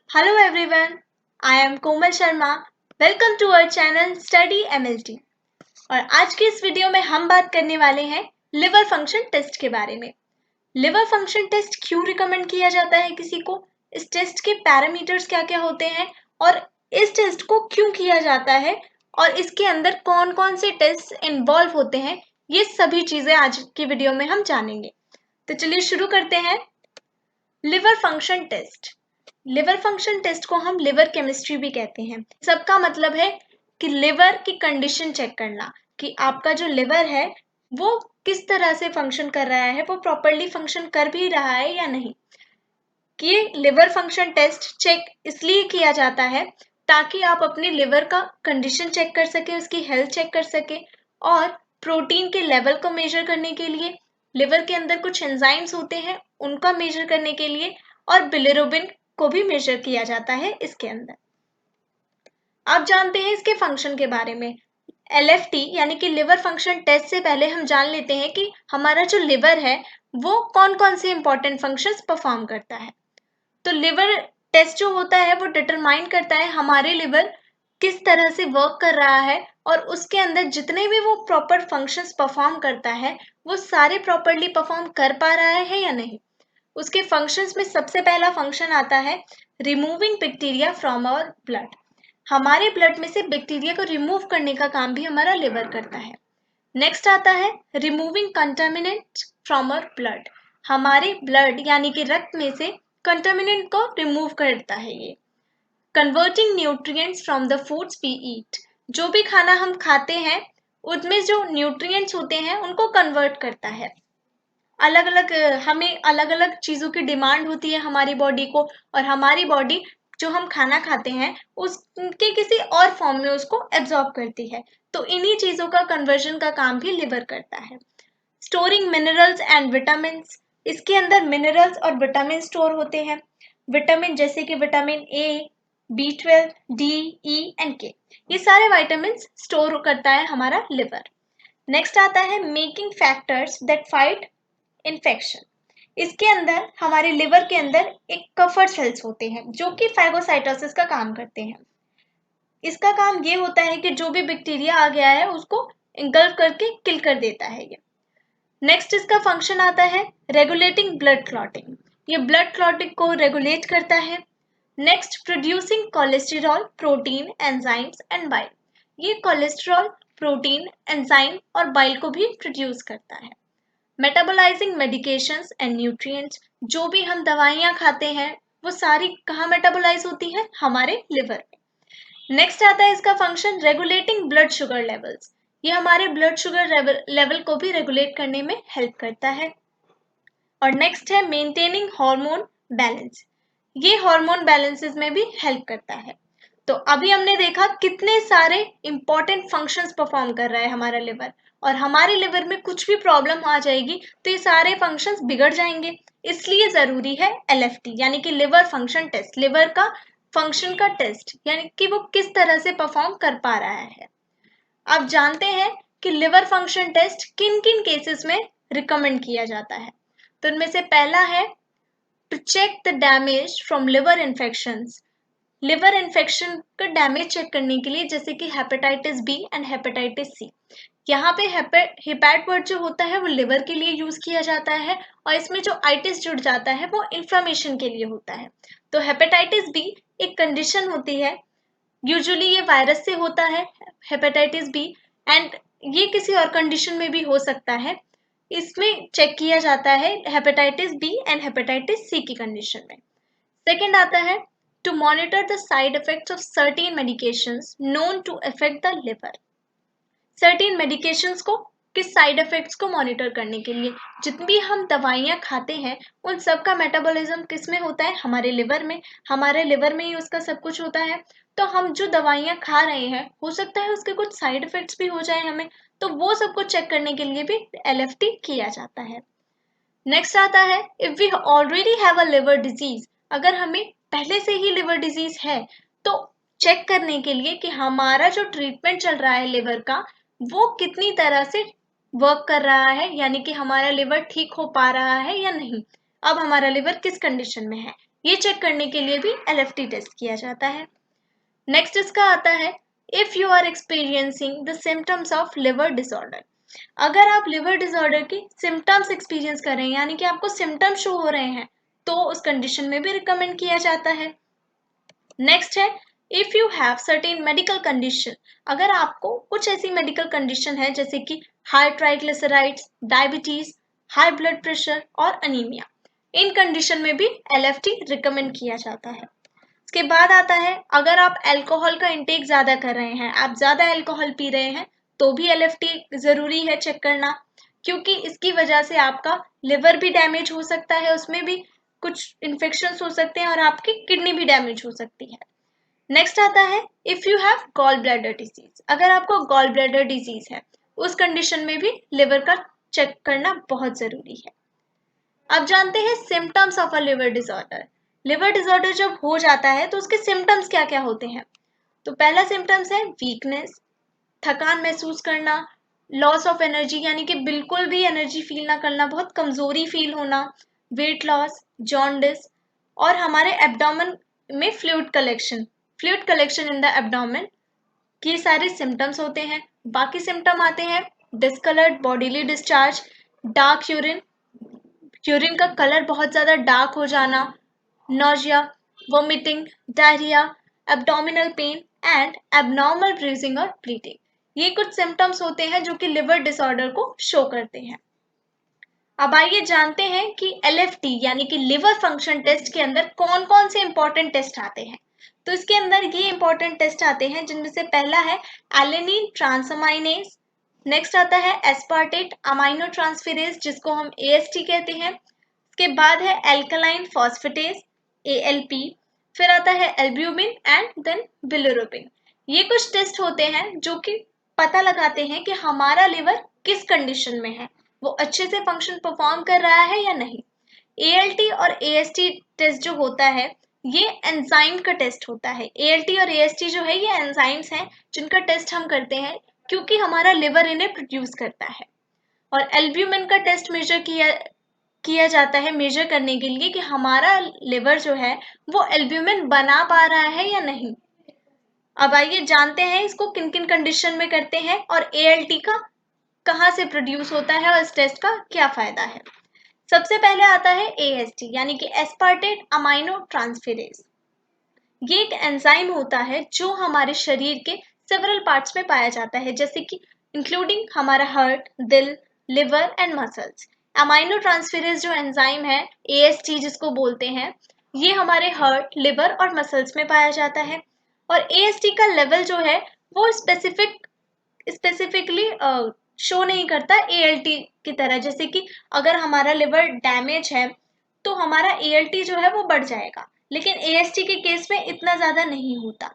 Hello everyone, I am Komal Sharma. Welcome to our channel Study MLT. और आज की इस वीडियो में हम बात करने वाले हैं लिवर फंक्शन टेस्ट के बारे में। लिवर फंक्शन टेस्ट क्यों रिकमेंड किया जाता है किसी को, इस टेस्ट के पैरामीटर्स क्या क्या होते हैं और इस टेस्ट को क्यों किया जाता है और इसके अंदर कौन कौन से टेस्ट इन्वॉल्व होते हैं, ये सभी चीजें आज की वीडियो में हम जानेंगे। तो चलिए शुरू करते हैं। Liver function test. Liver function test को हम लिवर केमिस्ट्री भी कहते हैं। सबका मतलब है कि लिवर की कंडीशन चेक करना कि आपका जो लिवर है वो किस तरह से फंक्शन कर रहा है, वो प्रॉपरली फंक्शन कर भी रहा है या नहीं। कि लिवर फंक्शन टेस्ट चेक इसलिए किया जाता है ताकि आप अपने लिवर का कंडीशन चेक कर सके, उसकी हेल्थ चेक कर सके और प्रोटीन के लेवल को मेजर करने के लिए, लिवर के अंदर कुछ एंजाइम्स होते हैं उनका मेजर करने के लिए और बिलिरुबिन को भी मेजर किया जाता है इसके अंदर। अब जानते हैं इसके फंक्शन के बारे में। LFT यानी कि लिवर फंक्शन टेस्ट से पहले हम जान लेते हैं कि हमारा जो लिवर है वो कौन कौन से इंपॉर्टेंट फंक्शंस परफॉर्म करता है। तो लिवर टेस्ट जो होता है वो डिटरमाइन करता है हमारे लिवर किस तरह से वर्क कर रहा है और उसके अंदर जितने भी वो प्रॉपर फंक्शंस परफॉर्म करता है वो सारे प्रॉपरली परफॉर्म कर पा रहा है या नहीं। उसके फंक्शंस में सबसे पहला फंक्शन आता है removing bacteria from our blood. हमारे ब्लड में से बैक्टीरिया को रिमूव करने का काम भी हमारा लिवर करता है। नेक्स्ट आता है removing contaminant from our blood. हमारे ब्लड यानी कि रक्त में से कंटामिनेंट को रिमूव करता है ये। Converting nutrients from the foods we eat. जो भी खाना हम खाते हैं उनमें जो न्यूट्रिएंट्स होते हैं उनको कन्वर्ट करता है। अलग अलग हमें अलग अलग चीज़ों की डिमांड होती है हमारी बॉडी को और हमारी बॉडी जो हम खाना खाते हैं उसके किसी और फॉर्म में उसको एब्जॉर्ब करती है। तो इन्हीं चीज़ों का कन्वर्जन का काम भी लिवर करता है। Storing minerals and vitamin. इसके अंदर मिनरल्स और विटामिन स्टोर होते हैं। विटामिन जैसे कि vitamin A, B12, D, E and K, ये सारे विटामिन स्टोर करता है हमारा लिवर। नेक्स्ट आता है making factors that fight infection. इसके अंदर हमारे लिवर के अंदर एक कफर सेल्स होते हैं जो कि फैगोसाइटोसिस का काम करते हैं। इसका काम ये होता है कि जो भी बैक्टीरिया आ गया है उसको इंगल्फ करके किल कर देता है ये। नेक्स्ट इसका फंक्शन आता है रेगुलेटिंग ब्लड क्लॉटिंग। ये ब्लड क्लॉटिंग को रेगुलेट करता है। Next producing cholesterol, protein, enzymes and bile. ये कोलेस्टेरॉल, प्रोटीन, एंजाइम और बाइल को भी प्रोड्यूस करता है। Metabolising medications and nutrients. जो भी हम दवाइयाँ खाते हैं वो सारी कहाँ मेटाबोलाइज होती है, हमारे लिवर में। नेक्स्ट आता है इसका function regulating blood sugar levels. ये हमारे ब्लड शुगर लेवल को भी रेगुलेट करने में हेल्प करता है। और नेक्स्ट है मेंटेनिंग हार्मोन बैलेंस। ये हार्मोन बैलेंसेस में भी हेल्प करता है। तो अभी हमने देखा कितने सारे इंपॉर्टेंट फंक्शंस परफॉर्म कर रहा है हमारा लिवर और हमारे लिवर में कुछ भी प्रॉब्लम आ जाएगी तो ये सारे फंक्शंस बिगड़ जाएंगे। इसलिए जरूरी है LFT यानी कि लिवर फंक्शन टेस्ट, लिवर का फंक्शन का टेस्ट यानी कि वो किस तरह से परफॉर्म कर पा रहा है। अब जानते हैं कि लिवर फंक्शन टेस्ट किन किन केसेस में रिकमेंड किया जाता है। तो इनमें से पहला है to check the damage from liver infections. Liver infection का डैमेज चेक करने के लिए जैसे कि hepatitis B and hepatitis C। यहाँ पे हेपेट वर्ड जो होता है वो लिवर के लिए यूज किया जाता है और इसमें जो आइटिस जुड़ जाता है वो इन्फ्लामेशन के लिए होता है। तो हेपेटाइटिस B एक कंडीशन होती है, यूजुअली ये वायरस से होता है हेपेटाइटिस B एंड ये किसी और कंडीशन में भी हो सकता है। इसमें चेक किया जाता है hepatitis B and hepatitis C की कंडीशन में। सेकेंड आता है to monitor the side effects of certain medications known to affect the liver। certain medications को किस साइड इफेक्ट्स को मॉनिटर करने के लिए, जितनी भी हम दवाइयाँ खाते हैं उन सब का मेटाबॉलिज्म किस में होता है, हमारे लिवर में। हमारे लिवर में ही उसका सब कुछ होता है। तो हम जो दवाइयाँ खा रहे हैं हो सकता है उसके कुछ साइड इफेक्ट्स भी हो जाए हमें, तो वो सब कुछ चेक करने के लिए भी LFT किया जाता है। नेक्स्ट आता है if we already have a liver disease. अगर हमें पहले से ही लिवर डिजीज है तो चेक करने के लिए कि हमारा जो ट्रीटमेंट चल रहा है लिवर का वो कितनी तरह से वर्क कर रहा है, यानी कि हमारा लिवर ठीक हो पा रहा है या नहीं। अब हमारा लिवर किस कंडीशन में है ये चेक करने के लिए भी LFT टेस्ट किया जाता है। नेक्स्ट इसका आता है if you are experiencing the symptoms of liver disorder. अगर आप लिवर डिसऑर्डर की सिम्टम्स एक्सपीरियंस कर रहे हैं यानी कि आपको सिम्टम्स शो हो रहे हैं तो उस कंडीशन में भी रिकमेंड किया जाता है। नेक्स्ट है if you have certain medical condition. अगर आपको कुछ ऐसी मेडिकल कंडीशन है जैसे कि high triglycerides, diabetes, high blood pressure और अनीमिया, इन कंडीशन में भी LFT रिकमेंड किया जाता है। इसके बाद आता है अगर आप अल्कोहल का इंटेक ज्यादा कर रहे हैं, आप ज्यादा अल्कोहल पी रहे हैं तो भी LFT जरूरी है चेक करना, क्योंकि इसकी वजह से आपका लिवर भी डैमेज हो सकता है, उसमें भी कुछ इन्फेक्शंस हो सकते हैं और आपकी किडनी भी डैमेज हो सकती है। नेक्स्ट आता है if you have gall bladder disease. अगर आपको गॉल ब्लैडर डिजीज है उस कंडीशन में भी लिवर का चेक करना बहुत जरूरी है। अब जानते हैं symptoms of a liver disorder. Liver disorder जब हो जाता है तो उसके सिम्टम्स क्या क्या होते हैं। तो पहला सिम्टम्स है वीकनेस, थकान महसूस करना, लॉस ऑफ एनर्जी यानी कि बिल्कुल भी एनर्जी फील ना करना, बहुत कमजोरी फील होना, वेट लॉस, जॉन्डिस और हमारे एब्डोमेन में fluid collection in the abdomen, ये सारे सिम्टम्स होते हैं। बाकी सिम्टम आते हैं discoloured bodily discharge, dark urine, urine का कलर बहुत ज्यादा डार्क हो जाना, nausea, vomiting, diarrhoea, abdominal pain and abnormal bridging और ब्लीडिंग। ये कुछ सिम्टम्स होते हैं जो कि लिवर डिसऑर्डर को शो करते हैं। अब आइए जानते हैं कि LFT यानी कि लिवर फंक्शन टेस्ट के अंदर कौन कौन से इंपॉर्टेंट टेस्ट आते हैं। तो इसके अंदर ये इंपॉर्टेंट टेस्ट आते हैं जिनमें से पहला है एलेनिन ट्रांसअमाइनेज, नेक्स्ट आता है एस्पार्टेट अमाइनो ट्रांसफेरेज जिसको हम AST कहते हैं, इसके बाद है एल्कलाइन फॉस्फेटेज ALP, फिर आता है एल्ब्यूमिन एंड देन बिलिरुबिन। ये कुछ टेस्ट होते हैं जो कि पता लगाते हैं कि हमारा लिवर किस कंडीशन में है, वो अच्छे से फंक्शन परफॉर्म कर रहा है या नहीं। ALT और AST टेस्ट जो होता है ये एंजाइम का टेस्ट होता है। ALT और AST जो है ये एंजाइम्स हैं जिनका टेस्ट हम करते हैं क्योंकि हमारा लिवर इन्हें प्रोड्यूस करता है। और एल्ब्यूमिन का टेस्ट किया जाता है मेजर करने के लिए कि हमारा लिवर जो है वो एल्ब्यूमिन बना पा रहा है या नहीं। अब आइए जानते हैं इसको किन किन कंडीशन में करते हैं और ALT का कहाँ से प्रोड्यूस होता है और इस टेस्ट का क्या फायदा है। सबसे पहले आता है AST यानी कि एस्पार्टेट अमाइनो ट्रांसफेरेज। ये एक एंजाइम होता है जो हमारे शरीर के सेवरल पार्ट्स में पाया जाता है जैसे कि इंक्लूडिंग हमारा हार्ट, दिल, liver and muscles. Amino transferase जो एंजाइम है AST जिसको बोलते हैं, ये हमारे हार्ट, लिवर और मसल्स में पाया जाता है। और AST का लेवल जो है वो स्पेसिफिकली शो नहीं करता ALT की तरह, जैसे कि अगर हमारा लिवर डैमेज है तो हमारा ALT जो है वो बढ़ जाएगा, लेकिन AST के केस में इतना ज्यादा नहीं होता।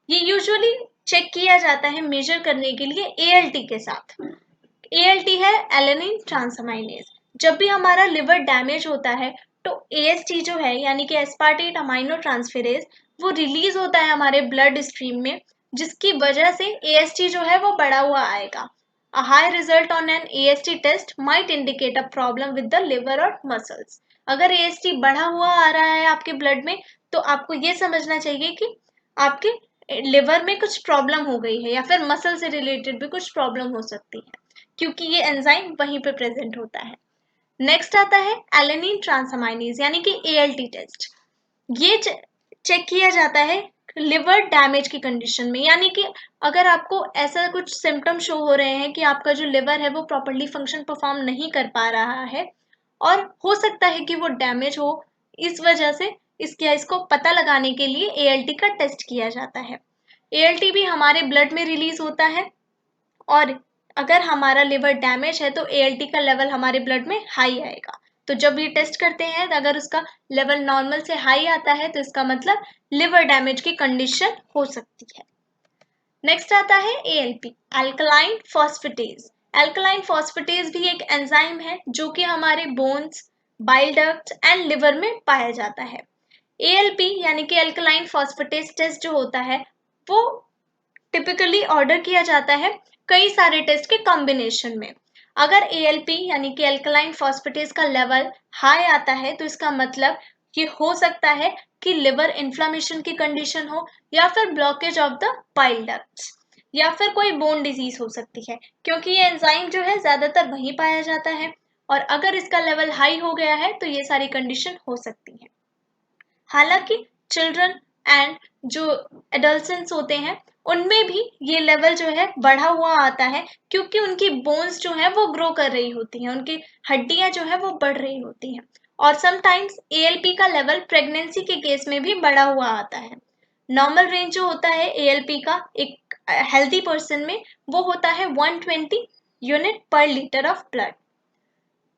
ये यूजुअली चेक किया जाता है मेजर करने के लिए ALT के साथ। ALT है एलेनिन ट्रांसअमाइनेज। जब भी हमारा लिवर डैमेज होता है तो AST जो है यानी कि एस्पार्टेट अमाइनो ट्रांसफेरेज वो रिलीज होता है हमारे ब्लड स्ट्रीम में, जिसकी वजह से AST जो है वो बढ़ा हुआ आएगा। A high result on an AST test might indicate a problem with the liver or muscles। अगर AST बढ़ा हुआ आ रहा है आपके ब्लड में तो आपको ये समझना चाहिए कि आपके लिवर में कुछ प्रॉब्लम हो गई है या फिर मसल से रिलेटेड भी कुछ प्रॉब्लम हो सकती है, क्योंकि ये एंजाइम वहीं पे प्रेजेंट होता है। नेक्स्ट आता है एलेनिन ट्रांसअमाइनेज यानी कि ALT टेस्ट। ये चेक किया जाता है लिवर डैमेज की कंडीशन में, यानी कि अगर आपको ऐसा कुछ सिम्टम शो हो रहे हैं कि आपका जो लिवर है वो प्रॉपरली फंक्शन परफॉर्म नहीं कर पा रहा है और हो सकता है कि वो डैमेज हो, इस वजह से इसको पता लगाने के लिए ALT का टेस्ट किया जाता है। ALT भी हमारे ब्लड में रिलीज होता है और अगर हमारा लिवर डैमेज है तो ALT का लेवल हमारे ब्लड में हाई आएगा। तो जब ये टेस्ट करते हैं अगर उसका लेवल नॉर्मल से हाई आता है तो इसका मतलब लिवर डैमेज की कंडीशन हो सकती है। नेक्स्ट आता है ALP alkaline phosphatase. Alkaline phosphatase भी एक एंजाइम है जो कि हमारे bones, bile ducts and liver में पाया जाता है। ALP यानी कि अल्कलाइन फॉस्फेटेज टेस्ट जो होता है वो टिपिकली ऑर्डर किया जाता है कई सारे टेस्ट के कॉम्बिनेशन में। अगर ALP यानी कि अल्कलाइन फॉस्फेटेज का लेवल हाई आता है तो इसका मतलब ये हो सकता है कि लिवर इन्फ्लामेशन की कंडीशन हो, या फिर blockage of the pile ducts, या फिर कोई बोन डिजीज हो सकती है, क्योंकि ये एंजाइम जो है ज्यादातर वहीं पाया जाता है। और अगर इसका लेवल हाई हो गया है तो ये सारी कंडीशन हो सकती है। हालांकि चिल्ड्रन एंड जो एडल्सेंट्स होते हैं उनमें भी ये लेवल जो है बढ़ा हुआ आता है, क्योंकि उनकी बोन्स जो है वो ग्रो कर रही होती हैं, उनकी हड्डियां जो है वो बढ़ रही होती हैं। और समटाइम्स एएलपी का लेवल प्रेगनेंसी के केस में भी बढ़ा हुआ आता है। नॉर्मल रेंज जो होता है एएलपी का एक हेल्दी पर्सन में, वो होता है 120 unit per litre of blood.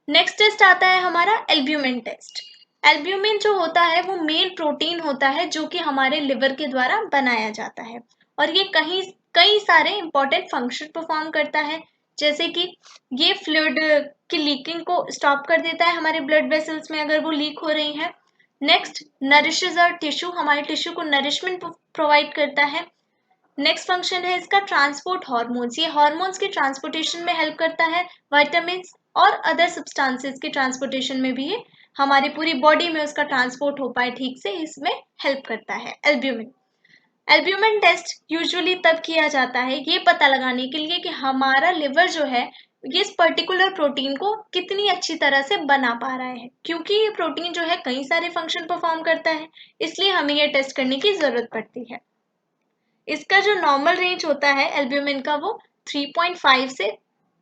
Next test आता है हमारा एल्ब्यूमिन टेस्ट। एल्ब्यूमिन जो होता है वो मेन प्रोटीन होता है जो कि हमारे लिवर के द्वारा बनाया जाता है, और ये कई सारे इंपॉर्टेंट फंक्शन परफॉर्म करता है, जैसे कि ये फ्लूइड की लीकिंग को स्टॉप कर देता है हमारे ब्लड वेसल्स में अगर वो लीक हो रही है। नेक्स्ट, नरिशेज और टिश्यू, हमारे टिश्यू को नरिशमेंट प्रोवाइड करता है। नेक्स्ट फंक्शन है इसका ट्रांसपोर्ट हार्मोन्स, ये हार्मोन्स की ट्रांसपोर्टेशन में हेल्प करता है। विटामिन और अदर सब्सटेंसेस की ट्रांसपोर्टेशन में भी ये हमारी पूरी बॉडी में उसका ट्रांसपोर्ट हो पाए ठीक से, इसमें हेल्प करता है एल्ब्यूमिन। एल्ब्यूमिन टेस्ट यूजुअली तब किया जाता है ये पता लगाने के लिए कि हमारा लिवर जो है ये इस पर्टिकुलर प्रोटीन को कितनी अच्छी तरह से बना पा रहा है, क्योंकि ये प्रोटीन जो है कई सारे फंक्शन परफॉर्म करता है, इसलिए हमें ये टेस्ट करने की जरूरत पड़ती है। इसका जो नॉर्मल रेंज होता है एल्ब्यूमिन का वो 3.5 से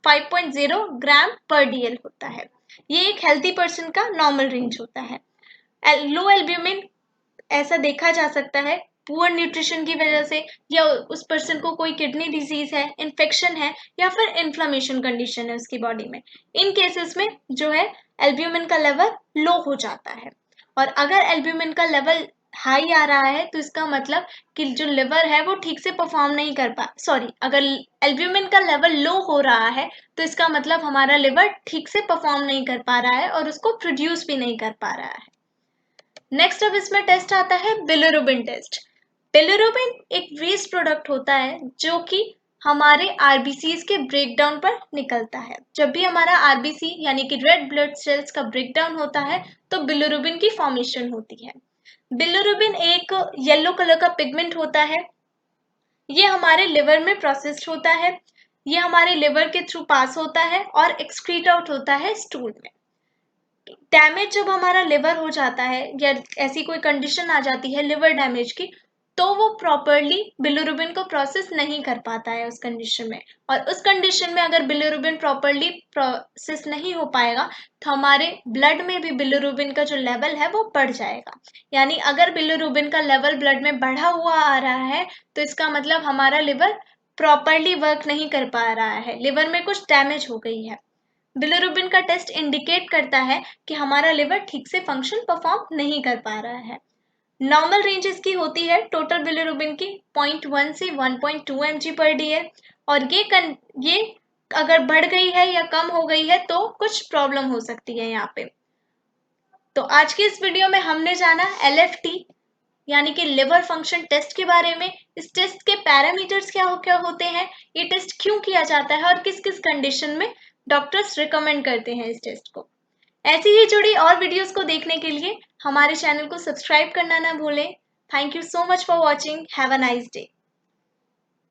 5.0 ग्राम पर डीएल होता है। ये एक हेल्थी पर्सन का नॉर्मल रेंज होता है। लो एल्ब्यूमिन ऐसा देखा जा सकता है पुअर न्यूट्रिशन की वजह से, या उस पर्सन को कोई किडनी डिजीज है, इन्फेक्शन है, या फिर इन्फ्लामेशन कंडीशन है उसकी बॉडी में। इन केसेस में जो है एल्ब्यूमिन का लेवल लो हो जाता है। और अगर एल्ब्यूमिन का लेवल हाई आ रहा है तो इसका मतलब कि जो लिवर है वो ठीक से परफॉर्म नहीं कर पा सॉरी अगर एल्ब्यूमिन का लेवल लो हो रहा है तो इसका मतलब हमारा लिवर ठीक से परफॉर्म नहीं कर पा रहा है और उसको प्रोड्यूस भी नहीं कर पा रहा है। नेक्स्ट अब इसमें टेस्ट आता है बिलिरुबिन टेस्ट। बिलिरुबिन एक वेस्ट प्रोडक्ट होता है जो कि हमारे आरबीसीज के ब्रेकडाउन पर निकलता है। जब भी हमारा आरबीसी यानी कि रेड ब्लड सेल्स का ब्रेकडाउन होता है तो बिलिरुबिन की फॉर्मेशन होती है। बिलिरुबिन एक येलो कलर का पिगमेंट होता है। ये हमारे लिवर में प्रोसेस्ड होता है। ये हमारे लिवर के थ्रू पास होता है और एक्सक्रीट आउट होता है स्टूल में। डैमेज जब हमारा लिवर हो जाता है या ऐसी कोई कंडीशन आ जाती है लिवर डैमेज की, तो वो प्रॉपरली बिलिरुबिन को प्रोसेस नहीं कर पाता है उस कंडीशन में। और उस कंडीशन में अगर बिलिरुबिन प्रॉपरली प्रोसेस नहीं हो पाएगा तो हमारे ब्लड में भी बिलिरुबिन का जो लेवल है वो बढ़ जाएगा। यानी अगर बिलिरुबिन का लेवल ब्लड में बढ़ा हुआ आ रहा है तो इसका मतलब हमारा लिवर प्रॉपरली वर्क नहीं कर पा रहा है, लिवर में कुछ डैमेज हो गई है। बिलिरुबिन का टेस्ट इंडिकेट करता है कि हमारा लिवर ठीक से फंक्शन परफॉर्म नहीं कर पा रहा है। नॉर्मल रेंज इसकी होती है टोटल बिलिरुबिन की 0.1 से 1.2 mg पर डीएल, और ये अगर बढ़ गई है या कम हो गई है तो कुछ प्रॉब्लम हो सकती है यहाँ पे। तो आज की इस वीडियो में हमने जाना एलएफटी यानी कि लिवर फंक्शन टेस्ट के बारे में। इस टेस्ट के पैरामीटर्स क्या क्या होते हैं, ये टेस्ट क्यों किया जाता है और किस किस कंडीशन में डॉक्टर्स रिकमेंड करते हैं इस टेस्ट को। ऐसी ही जुड़ी और वीडियोस को देखने के लिए हमारे चैनल को सब्सक्राइब करना ना भूलें। Thank you so much for watching. Have a nice day.